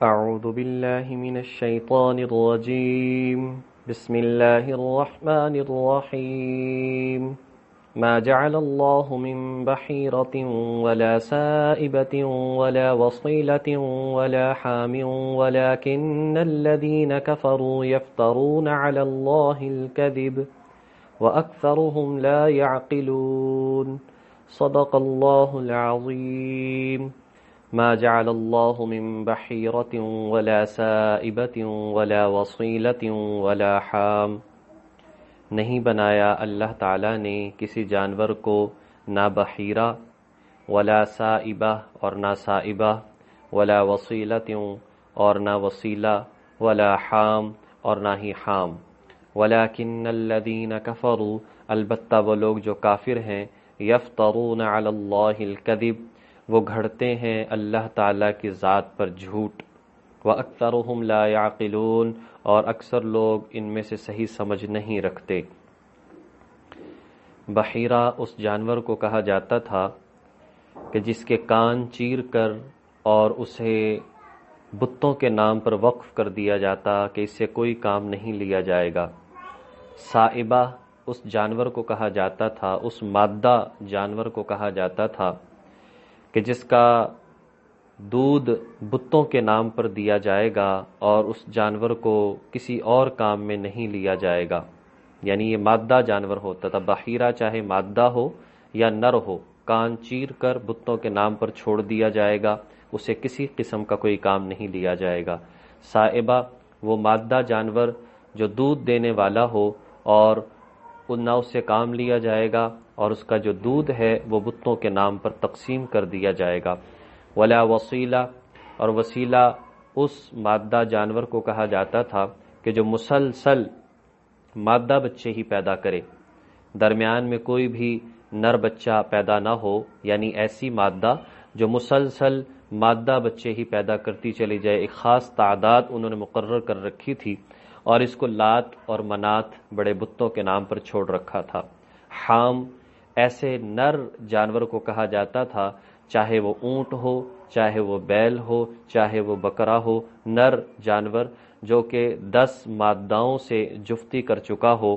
أعوذ بالله من الشيطان الرجيم. بسم الله الرحمن الرحيم. ما جعل الله من بحيرة ولا سائبة ولا وصيلة ولا حام ولكن الذين كفروا يفترون على الله الكذب وأكثرهم لا يعقلون. صدق الله العظيم. ما جعل الله من بحيرة ولا سائبة ولا وصيلة ولا حام. نہیں بنایا اللہ تعالیٰ نے کسی جانور کو نہ بحیرہ ولا سائبہ اور نہ سائبہ ولا وصیلۃ اور نہ وسیلہ ولا حام اور نہ ہی حام. ولیکن الذین کفروا البتہ وہ لوگ جو کافر ہیں یفترون علی اللہ الکذب وہ گھڑتے ہیں اللہ تعالیٰ کی ذات پر جھوٹ. وَأَكْثَرُهُمْ لَا يَعْقِلُونَ اور اکثر لوگ ان میں سے صحیح سمجھ نہیں رکھتے. بحیرہ اس جانور کو کہا جاتا تھا کہ جس کے کان چیر کر اور اسے بتوں کے نام پر وقف کر دیا جاتا کہ اس سے کوئی کام نہیں لیا جائے گا. سائبہ اس جانور کو کہا جاتا تھا، اس مادہ جانور کو کہا جاتا تھا کہ جس کا دودھ بتوں کے نام پر دیا جائے گا اور اس جانور کو کسی اور کام میں نہیں لیا جائے گا. یعنی یہ مادہ جانور ہوتا تھا. بحیرہ چاہے مادہ ہو یا نر ہو، کان چیر کر بتوں کے نام پر چھوڑ دیا جائے گا، اسے کسی قسم کا کوئی کام نہیں لیا جائے گا. سائبہ وہ مادہ جانور جو دودھ دینے والا ہو اور نہ اس سے کام لیا جائے گا اور اس کا جو دودھ ہے وہ بتوں کے نام پر تقسیم کر دیا جائے گا. ولا وسیلہ اور وسیلہ اس مادہ جانور کو کہا جاتا تھا کہ جو مسلسل مادہ بچے ہی پیدا کرے، درمیان میں کوئی بھی نر بچہ پیدا نہ ہو. یعنی ایسی مادہ جو مسلسل مادہ بچے ہی پیدا کرتی چلی جائے. ایک خاص تعداد انہوں نے مقرر کر رکھی تھی اور اس کو لات اور منات بڑے بتوں کے نام پر چھوڑ رکھا تھا. حام ایسے نر جانور کو کہا جاتا تھا، چاہے وہ اونٹ ہو، چاہے وہ بیل ہو، چاہے وہ بکرا ہو. نر جانور جو کہ 10 ماداؤں سے جفتی کر چکا ہو،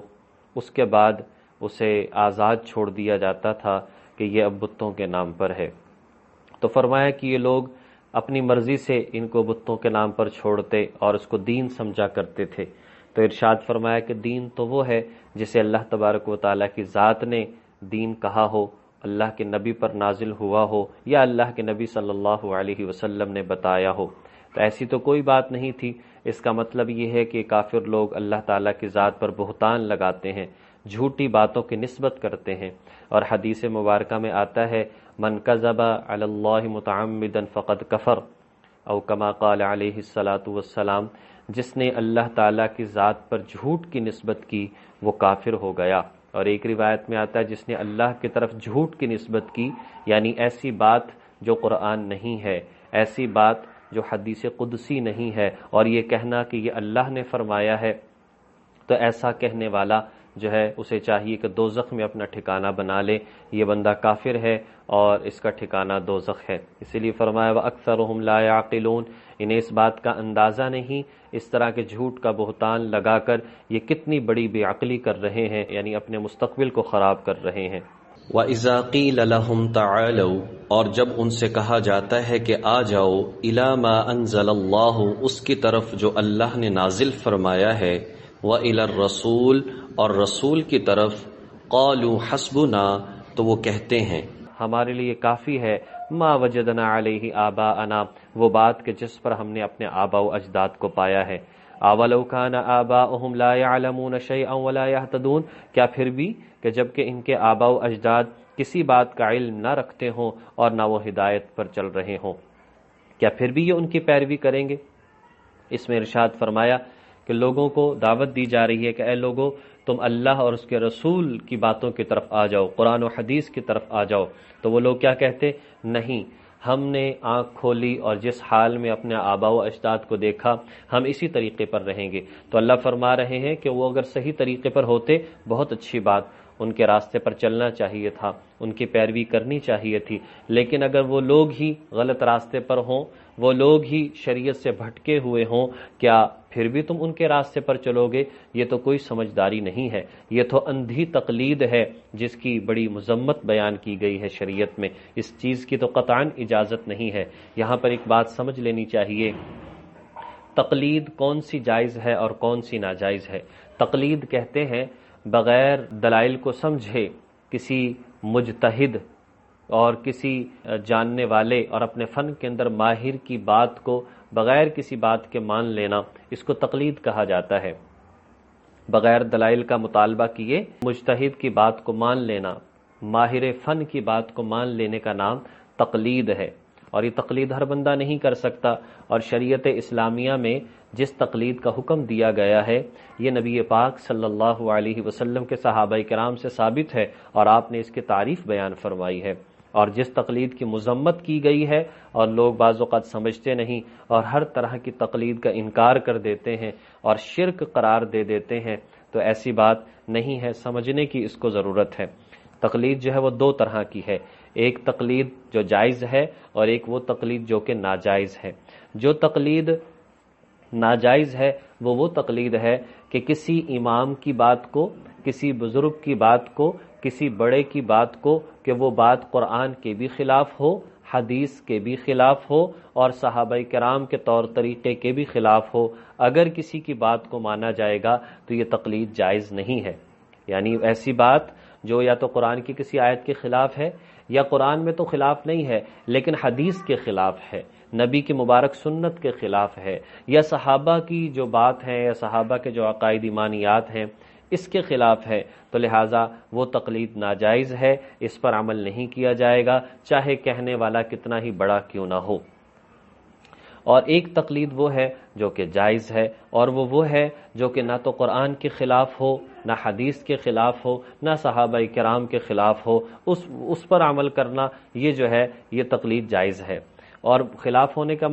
اس کے بعد اسے آزاد چھوڑ دیا جاتا تھا کہ یہ اب بتوں کے نام پر ہے. تو فرمایا کہ یہ لوگ اپنی مرضی سے ان کو بتوں کے نام پر چھوڑتے اور اس کو دین سمجھا کرتے تھے. تو ارشاد فرمایا کہ دین تو وہ ہے جسے اللہ تبارک و تعالیٰ کی ذات نے دین کہا ہو، اللہ کے نبی پر نازل ہوا ہو یا اللہ کے نبی صلی اللہ علیہ وسلم نے بتایا ہو. تو ایسی تو کوئی بات نہیں تھی. اس کا مطلب یہ ہے کہ کافر لوگ اللہ تعالیٰ کی ذات پر بہتان لگاتے ہیں، جھوٹی باتوں کی نسبت کرتے ہیں. اور حدیث مبارکہ میں آتا ہے من کذب علی اللہ متعمدا فقد کفر او کما قال علیہ الصلاۃ والسلام. جس نے اللہ تعالیٰ کی ذات پر جھوٹ کی نسبت کی وہ کافر ہو گیا. اور ایک روایت میں آتا ہے جس نے اللہ کی طرف جھوٹ کی نسبت کی، یعنی ایسی بات جو قرآن نہیں ہے، ایسی بات جو حدیث قدسی نہیں ہے، اور یہ کہنا کہ یہ اللہ نے فرمایا ہے، تو ایسا کہنے والا جو ہے اسے چاہیے کہ دوزخ میں اپنا ٹھکانہ بنا لے. یہ بندہ کافر ہے اور اس کا ٹھکانہ دوزخ ہے. اسی لیے فرمایا وَأَكْثَرُهُمْ لَا يَعْقِلُونَ. انہیں اس بات کا اندازہ نہیں، اس طرح کے جھوٹ کا بہتان لگا کر یہ کتنی بڑی بے عقلی کر رہے ہیں، یعنی اپنے مستقبل کو خراب کر رہے ہیں. وَإِذَا قِيلَ لَهُمْ تَعَالَوْا اور جب ان سے کہا جاتا ہے کہ آ جاؤ إِلَى مَا أَنزَلَ اللَّهُ اس کی طرف جو اللہ نے نازل فرمایا ہے، وَإِلَى الرَّسُولِ اور رسول کی طرف، قَالُوا حَسْبُنَا تو وہ کہتے ہیں ہمارے لیے کافی ہے، ما وجدنا علیہ آباءنا وہ بات کہ جس پر ہم نے اپنے آباء و اجداد کو پایا ہے. اولو کان آباؤہم لا یعلمون شیئا ولا یہتدون کیا پھر بھی کہ جب کہ ان کے آباء و اجداد کسی بات کا علم نہ رکھتے ہوں اور نہ وہ ہدایت پر چل رہے ہوں، کیا پھر بھی یہ ان کی پیروی کریں گے؟ اس میں ارشاد فرمایا کہ لوگوں کو دعوت دی جا رہی ہے کہ اے لوگوں تم اللہ اور اس کے رسول کی باتوں کی طرف آ جاؤ، قرآن و حدیث کی طرف آ جاؤ. تو وہ لوگ کیا کہتے؟ نہیں، ہم نے آنکھ کھولی اور جس حال میں اپنے آباء و اجداد کو دیکھا ہم اسی طریقے پر رہیں گے. تو اللہ فرما رہے ہیں کہ وہ اگر صحیح طریقے پر ہوتے بہت اچھی بات، ان کے راستے پر چلنا چاہیے تھا، ان کی پیروی کرنی چاہیے تھی، لیکن اگر وہ لوگ ہی غلط راستے پر ہوں، وہ لوگ ہی شریعت سے بھٹکے ہوئے ہوں، کیا پھر بھی تم ان کے راستے پر چلو گے؟ یہ تو کوئی سمجھداری نہیں ہے، یہ تو اندھی تقلید ہے جس کی بڑی مذمت بیان کی گئی ہے شریعت میں۔ اس چیز کی تو قطعاً اجازت نہیں ہے۔ یہاں پر ایک بات سمجھ لینی چاہیے، تقلید کون سی جائز ہے اور کون سی ناجائز ہے۔ تقلید کہتے ہیں بغیر دلائل کو سمجھے کسی مجتہد اور کسی جاننے والے اور اپنے فن کے اندر ماہر کی بات کو بغیر کسی بات کے مان لینا، اس کو تقلید کہا جاتا ہے۔ بغیر دلائل کا مطالبہ کیے مجتہد کی بات کو مان لینا، ماہر فن کی بات کو مان لینے کا نام تقلید ہے، اور یہ تقلید ہر بندہ نہیں کر سکتا۔ اور شریعت اسلامیہ میں جس تقلید کا حکم دیا گیا ہے یہ نبی پاک صلی اللہ علیہ وسلم کے صحابہ کرام سے ثابت ہے، اور آپ نے اس کی تعریف بیان فرمائی ہے۔ اور جس تقلید کی مذمت کی گئی ہے اور لوگ بعض اوقات سمجھتے نہیں اور ہر طرح کی تقلید کا انکار کر دیتے ہیں اور شرک قرار دے دیتے ہیں، تو ایسی بات نہیں ہے، سمجھنے کی اس کو ضرورت ہے۔ تقلید جو ہے وہ دو طرح کی ہے، ایک تقلید جو جائز ہے اور ایک وہ تقلید جو کہ ناجائز ہے۔ جو تقلید ناجائز ہے وہ تقلید ہے کہ کسی امام کی بات کو، کسی بزرگ کی بات کو، کسی بڑے کی بات کو، کہ وہ بات قرآن کے بھی خلاف ہو، حدیث کے بھی خلاف ہو اور صحابہ کرام کے طور طریقے کے بھی خلاف ہو، اگر کسی کی بات کو مانا جائے گا تو یہ تقلید جائز نہیں ہے۔ یعنی ایسی بات جو یا تو قرآن کی کسی آیت کے خلاف ہے، یا قرآن میں تو خلاف نہیں ہے لیکن حدیث کے خلاف ہے، نبی کی مبارک سنت کے خلاف ہے، یا صحابہ کی جو بات ہے یا صحابہ کے جو عقائد ایمانیات ہیں اس کے خلاف ہے، تو لہٰذا وہ تقلید ناجائز ہے، اس پر عمل نہیں کیا جائے گا، چاہے کہنے والا کتنا ہی بڑا کیوں نہ ہو۔ اور ایک تقلید وہ ہے جو کہ جائز ہے، اور وہ ہے جو کہ نہ تو قرآن کے خلاف ہو، نہ حدیث کے خلاف ہو، نہ صحابہ کرام کے خلاف ہو، اس پر عمل کرنا یہ جو ہے یہ تقلید جائز ہے۔ اور خلاف ہونے کا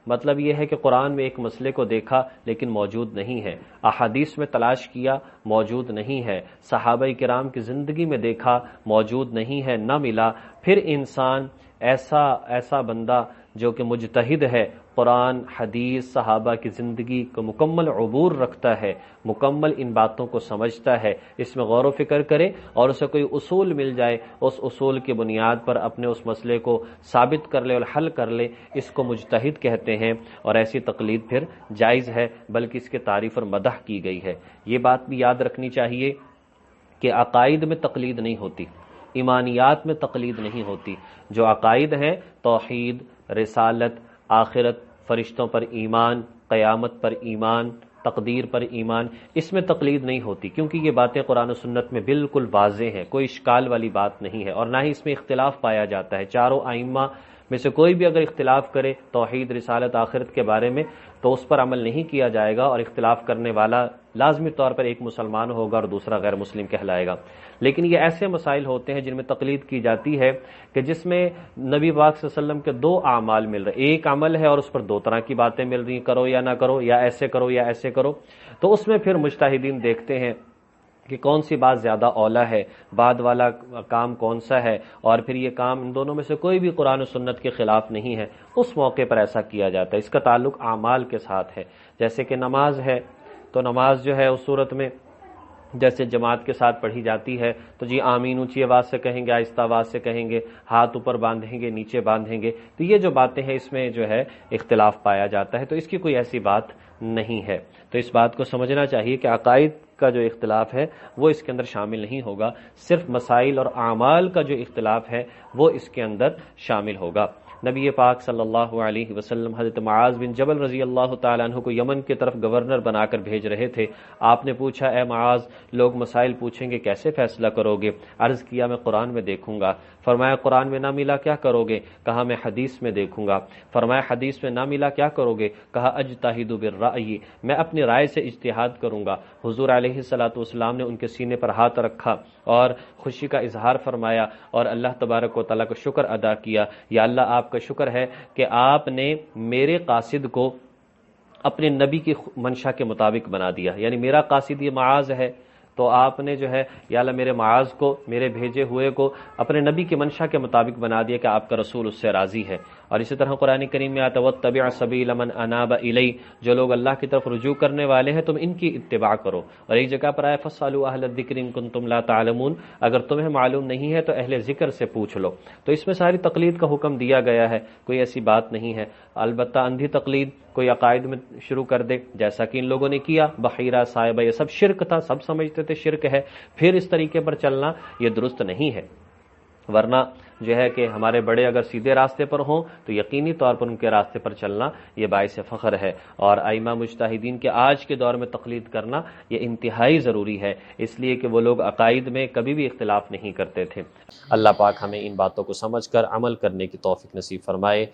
مطلب یہ ہے کہ قرآن میں ایک مسئلے کو دیکھا لیکن موجود نہیں ہے، احادیث میں تلاش کیا موجود نہیں ہے، صحابہ کرام کی زندگی میں دیکھا موجود نہیں ہے، نہ ملا، پھر انسان ایسا بندہ جو کہ مجتہد ہے، قرآن حدیث صحابہ کی زندگی کو مکمل عبور رکھتا ہے، مکمل ان باتوں کو سمجھتا ہے، اس میں غور و فکر کرے اور اسے کوئی اصول مل جائے، اس اصول کی بنیاد پر اپنے اس مسئلے کو ثابت کر لے اور حل کر لے، اس کو مجتہد کہتے ہیں، اور ایسی تقلید پھر جائز ہے، بلکہ اس کی تعریف اور مدح کی گئی ہے۔ یہ بات بھی یاد رکھنی چاہیے کہ عقائد میں تقلید نہیں ہوتی، ایمانیات میں تقلید نہیں ہوتی۔ جو عقائد ہیں، توحید، رسالت، آخرت، فرشتوں پر ایمان، قیامت پر ایمان، تقدیر پر ایمان، اس میں تقلید نہیں ہوتی، کیونکہ یہ باتیں قرآن و سنت میں بالکل واضح ہیں، کوئی اشکال والی بات نہیں ہے، اور نہ ہی اس میں اختلاف پایا جاتا ہے۔ چاروں ائمہ میں سے کوئی بھی اگر اختلاف کرے توحید، رسالت، آخرت کے بارے میں تو اس پر عمل نہیں کیا جائے گا، اور اختلاف کرنے والا لازمی طور پر ایک مسلمان ہوگا اور دوسرا غیر مسلم کہلائے گا۔ لیکن یہ ایسے مسائل ہوتے ہیں جن میں تقلید کی جاتی ہے کہ جس میں نبی پاک صلی اللہ علیہ وسلم کے دو اعمال مل رہے، ایک عمل ہے اور اس پر دو طرح کی باتیں مل رہی، کرو یا نہ کرو، یا ایسے کرو یا ایسے کرو، تو اس میں پھر مجتہدین دیکھتے ہیں کہ کون سی بات زیادہ اولیٰ ہے، بعد والا کام کون سا ہے، اور پھر یہ کام ان دونوں میں سے کوئی بھی قرآن و سنت کے خلاف نہیں ہے، اس موقع پر ایسا کیا جاتا ہے۔ اس کا تعلق اعمال کے ساتھ ہے، جیسے کہ نماز ہے تو نماز جو ہے اس صورت میں جیسے جماعت کے ساتھ پڑھی جاتی ہے تو جی آمین اونچی آواز سے کہیں گے، آہستہ آواز سے کہیں گے، ہاتھ اوپر باندھیں گے، نیچے باندھیں گے، تو یہ جو باتیں ہیں اس میں جو ہے اختلاف پایا جاتا ہے، تو اس کی کوئی ایسی بات نہیں ہے۔ تو اس بات کو سمجھنا چاہیے کہ عقائد کا جو اختلاف ہے وہ اس کے اندر شامل نہیں ہوگا، صرف مسائل اور اعمال کا جو اختلاف ہے وہ اس کے اندر شامل ہوگا۔ نبی پاک صلی اللہ علیہ وسلم حضرت معاذ بن جبل رضی اللہ تعالیٰ عنہ کو یمن کی طرف گورنر بنا کر بھیج رہے تھے۔ آپ نے پوچھا، اے معاذ، لوگ مسائل پوچھیں گے، کیسے فیصلہ کرو گے؟ عرض کیا، میں قرآن میں دیکھوں گا۔ فرمایا قرآن میں نہ ملا کیا کرو گے؟ کہا میں حدیث میں دیکھوں گا۔ فرمایا حدیث میں نہ ملا کیا کرو گے؟ کہا اجتہد بالرأی، میں اپنی رائے سے اجتہاد کروں گا۔ حضور علیہ الصلوۃ والسلام نے ان کے سینے پر ہاتھ رکھا اور خوشی کا اظہار فرمایا اور اللہ تبارک و تعالیٰ کا شکر ادا کیا، یا اللہ آپ کا شکر ہے کہ آپ نے میرے قاصد کو اپنے نبی کی منشا کے مطابق بنا دیا، یعنی میرا قاصد یہ معاذ ہے، تو آپ نے جو ہے یا اللہ میرے معاذ کو، میرے بھیجے ہوئے کو اپنے نبی کی منشا کے مطابق بنا دیا کہ آپ کا رسول اس سے راضی ہے۔ اور اسی طرح قرآن کریم میں آتا ہے وَاتَّبِعْ سَبِيلَ مَنْ أَنَابَ إِلَيَّ، جو لوگ اللہ کی طرف رجوع کرنے والے ہیں تم ان کی اتباع کرو۔ اور ایک جگہ پر آیا فَاسْأَلُوا أَهْلَ الذِّكْرِ إِن كُنتُمْ لَا تَعْلَمُونَ، اگر تمہیں معلوم نہیں ہے تو اہل ذکر سے پوچھ لو۔ تو اس میں ساری تقلید کا حکم دیا گیا ہے، کوئی ایسی بات نہیں ہے۔ البتہ اندھی تقلید کوئی عقائد میں شروع کر دے، جیسا کہ ان لوگوں نے کیا، بحیرہ صاحبہ یہ سب شرک تھا، سب سمجھتے تھے شرک ہے، پھر اس طریقے پر چلنا یہ درست نہیں ہے۔ ورنہ جو ہے کہ ہمارے بڑے اگر سیدھے راستے پر ہوں تو یقینی طور پر ان کے راستے پر چلنا یہ باعث فخر ہے، اور ائمہ مجتہدین کے آج کے دور میں تقلید کرنا یہ انتہائی ضروری ہے، اس لیے کہ وہ لوگ عقائد میں کبھی بھی اختلاف نہیں کرتے تھے۔ اللہ پاک ہمیں ان باتوں کو سمجھ کر عمل کرنے کی توفیق نصیب فرمائے۔